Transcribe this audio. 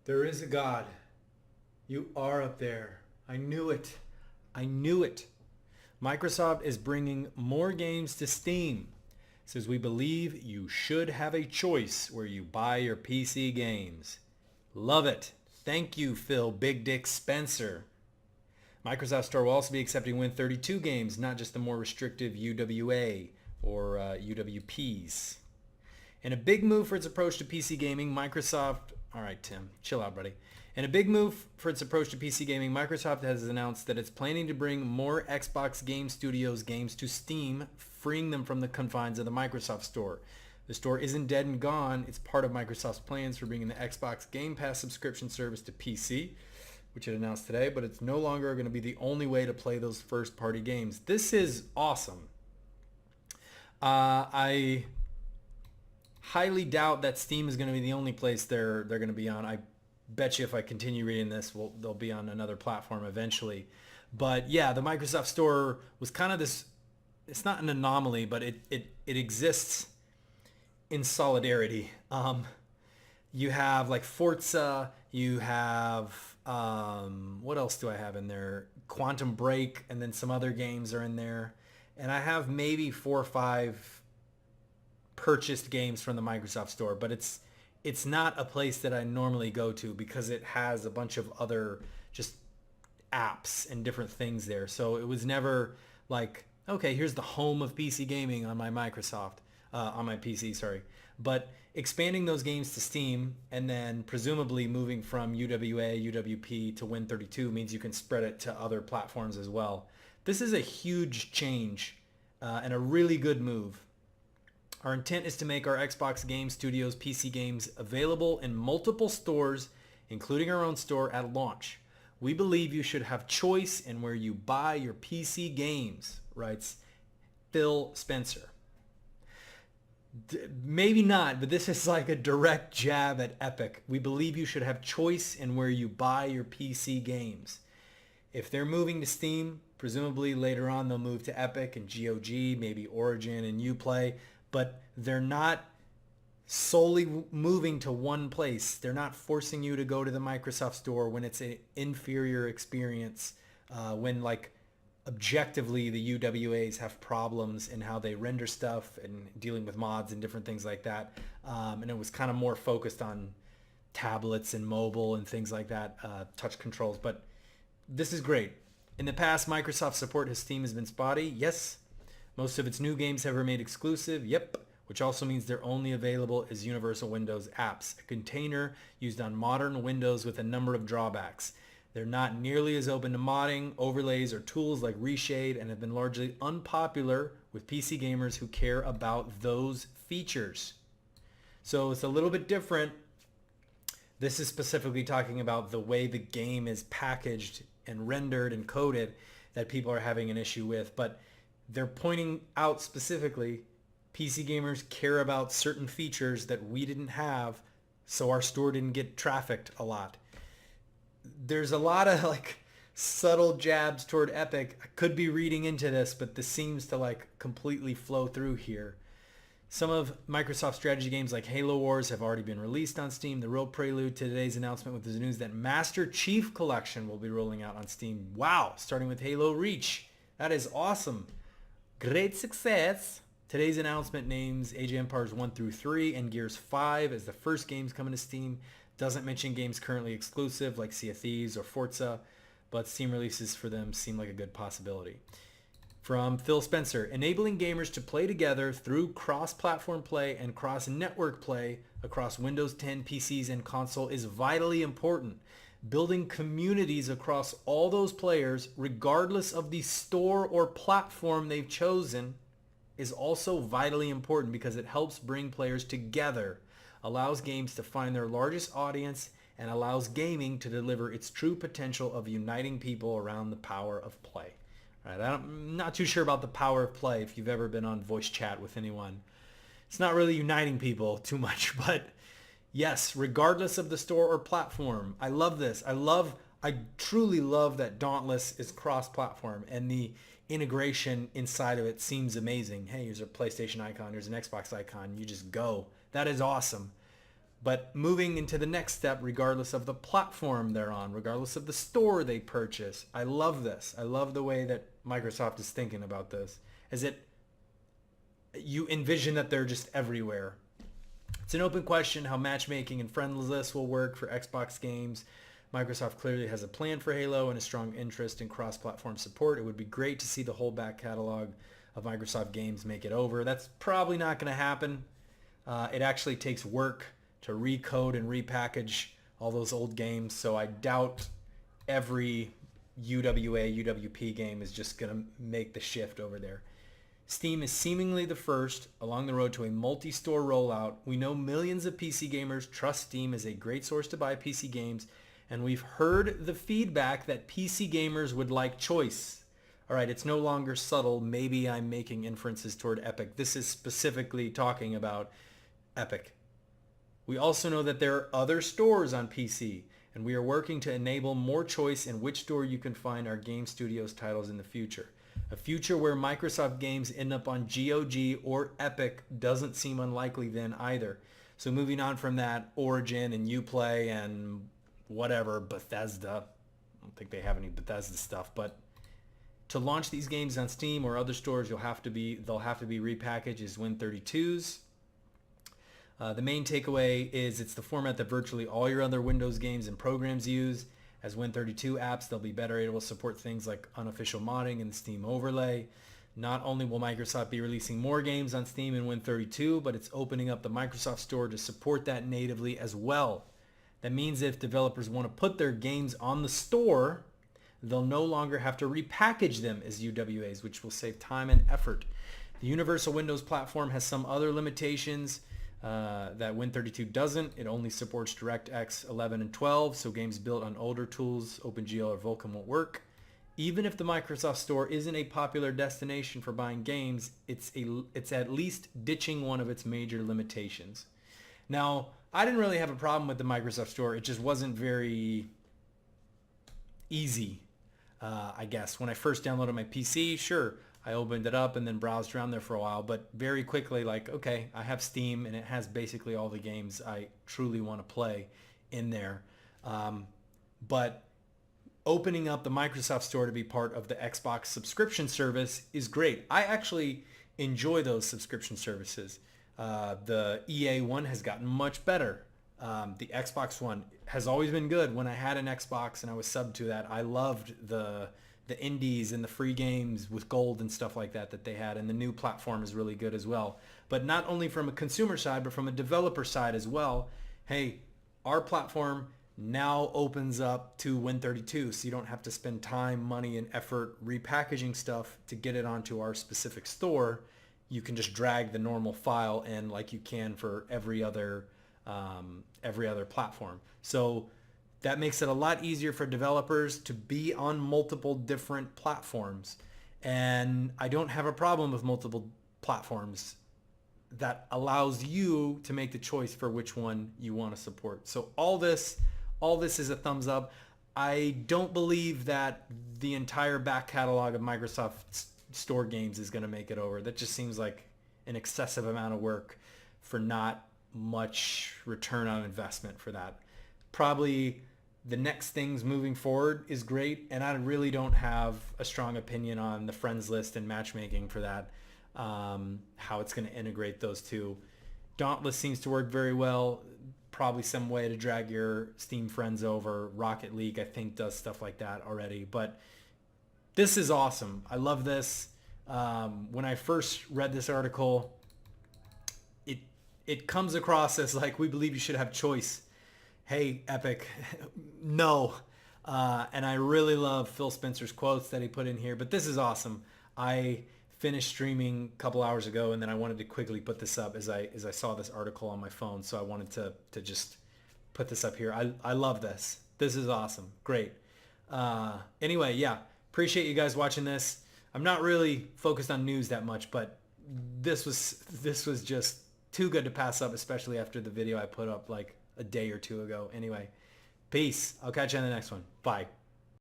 There is a God. You are up there. I knew it. I knew it. Microsoft is bringing more games to Steam. It says we believe you should have a choice where you buy your PC games. Love it. Thank you, Phil Big Dick Spencer. Microsoft Store will also be accepting Win32 games, not just the more restrictive UWA or UWPs. In a big move for its approach to PC gaming, Microsoft... All right, Tim, chill out, buddy. In a big move for its approach to PC gaming, Microsoft has announced that it's planning to bring more Xbox Game Studios games to Steam, freeing them from the confines of the Microsoft Store. The store isn't dead and gone. It's part of Microsoft's plans for bringing the Xbox Game Pass subscription service to PC, which it announced today, but it's no longer going to be the only way to play those first-party games. This is awesome. I highly doubt that Steam is going to be the only place they're going to be on. I bet you if I continue reading this, they'll be on another platform eventually. But yeah, the Microsoft Store was kind of this, it's not an anomaly, but it exists in solidarity. You have like Forza, you have, what else do I have in there? Quantum Break, and then some other games are in there. And I have maybe 4 or 5 purchased games from the Microsoft Store, but it's not a place that I normally go to because it has a bunch of other just apps and different things there. So it was never like, okay, here's the home of PC gaming on my on my PC, sorry. But expanding those games to Steam and then presumably moving from UWA, UWP to Win32 means you can spread it to other platforms as well. This is a huge change and a really good move. Our intent is to make our Xbox Game Studios PC games available in multiple stores, including our own store at launch. We believe you should have choice in where you buy your PC games, writes Phil Spencer. Maybe not, but this is like a direct jab at Epic. We believe you should have choice in where you buy your PC games. If they're moving to Steam, presumably later on they'll move to Epic and GOG, maybe Origin and Uplay, but they're not solely moving to one place. They're not forcing you to go to the Microsoft Store when it's an inferior experience, when like objectively the UWAs have problems in how they render stuff and dealing with mods and different things like that. And it was kind of more focused on tablets and mobile and things like that, touch controls. But this is great. In the past, Microsoft support has Steam has been spotty. Yes. Most of its new games have remained exclusive. Yep. Which also means they're only available as Universal Windows apps, a container used on modern Windows with a number of drawbacks. They're not nearly as open to modding, overlays, or tools like Reshade, and have been largely unpopular with PC gamers who care about those features. So it's a little bit different. This is specifically talking about the way the game is packaged and rendered and coded that people are having an issue with. But they're pointing out specifically PC gamers care about certain features that we didn't have, so our store didn't get trafficked a lot. There's a lot of like subtle jabs toward Epic. I could be reading into this, but this seems to like completely flow through here. Some of Microsoft's strategy games like Halo Wars have already been released on Steam. The real prelude to today's announcement with the news that Master Chief Collection will be rolling out on Steam. Wow, starting with Halo Reach. That is awesome. Great success. Today's announcement names Age of Empires 1 through 3 and Gears 5 as the first games coming to Steam. Doesn't mention games currently exclusive like Sea of Thieves or Forza, but Steam releases for them seem like a good possibility. From Phil Spencer, enabling gamers to play together through cross-platform play and cross-network play across Windows 10 PCs and console is vitally important. Building communities across all those players, regardless of the store or platform they've chosen, is also vitally important because it helps bring players together, allows games to find their largest audience, and allows gaming to deliver its true potential of uniting people around the power of play. All right, I'm not too sure about the power of play if you've ever been on voice chat with anyone. It's not really uniting people too much, but yes, regardless of the store or platform, I love this. I truly love that Dauntless is cross-platform and the integration inside of it seems amazing. Hey, here's a PlayStation icon, here's an Xbox icon, you just go. That is awesome. but moving into the next step, regardless of the platform they're on, regardless of the store they purchase. I love this. I love the way that Microsoft is thinking about this. You envision that they're just everywhere. It's an open question how matchmaking and friends lists will work for Xbox games. Microsoft clearly has a plan for Halo and a strong interest in cross-platform support. It would be great to see the whole back catalog of Microsoft games make it over. That's probably not going to happen. It actually takes work to recode and repackage all those old games, so I doubt every UWA, UWP game is just going to make the shift over there. Steam is seemingly the first along the road to a multi-store rollout. We know millions of PC gamers trust Steam as a great source to buy PC games, and we've heard the feedback that PC gamers would like choice. All right, it's no longer subtle. Maybe I'm making inferences toward Epic. This is specifically talking about Epic. We also know that there are other stores on PC, and we are working to enable more choice in which store you can find our game studios titles in the future. A future where Microsoft games end up on GOG or Epic doesn't seem unlikely then either. So moving on from that, Origin and Uplay and whatever, Bethesda. I don't think they have any Bethesda stuff, but to launch these games on Steam or other stores, they'll have to be repackaged as Win32s. The main takeaway is it's the format that virtually all your other Windows games and programs use. As Win32 apps, they'll be better able to support things like unofficial modding and the Steam overlay. Not only will Microsoft be releasing more games on Steam and Win32, but it's opening up the Microsoft Store to support that natively as well. That means if developers want to put their games on the store, they'll no longer have to repackage them as UWAs, which will save time and effort. The Universal Windows platform has some other limitations that Win32 doesn't. It only supports DirectX 11 and 12, so games built on older tools, OpenGL or Vulkan, won't work. Even if the Microsoft Store isn't a popular destination for buying games, it's at least ditching one of its major limitations. Now, I didn't really have a problem with the Microsoft Store. It just wasn't very easy, I guess. When I first downloaded my PC, sure, I opened it up and then browsed around there for a while, but very quickly, like, okay, I have Steam and it has basically all the games I truly want to play in there. But opening up the Microsoft Store to be part of the Xbox subscription service is great. I actually enjoy those subscription services. The EA one has gotten much better. The Xbox one has always been good. When I had an Xbox and I was subbed to that, I loved the indies and the free games with gold and stuff like that they had, and the new platform is really good as well. But not only from a consumer side, but from a developer side as well. Hey, our platform now opens up to Win32, so you don't have to spend time, money, and effort repackaging stuff to get it onto our specific store. You can just drag the normal file in like you can for every other platform. So that makes it a lot easier for developers to be on multiple different platforms. And I don't have a problem with multiple platforms. That allows you to make the choice for which one you want to support. So all this is a thumbs up. I don't believe that the entire back catalog of Microsoft Store games is going to make it over. That just seems like an excessive amount of work for not much return on investment for that. Probably the next things moving forward is great, and I really don't have a strong opinion on the friends list and matchmaking for that, how it's going to integrate those two. Dauntless seems to work very well. Probably some way to drag your Steam friends over. Rocket League, I think, does stuff like that already. But this is awesome. I love this. When I first read this article, it comes across as like, we believe you should have choice. Hey, Epic, no. And I really love Phil Spencer's quotes that he put in here. But this is awesome. I finished streaming a couple hours ago, and then I wanted to quickly put this up as I saw this article on my phone. So I wanted to just put this up here. I love this. This is awesome. Great. Anyway, yeah, appreciate you guys watching this. I'm not really focused on news that much, but this was just too good to pass up, especially after the video I put up like a day or two ago. Anyway, peace. I'll catch you on the next one. Bye.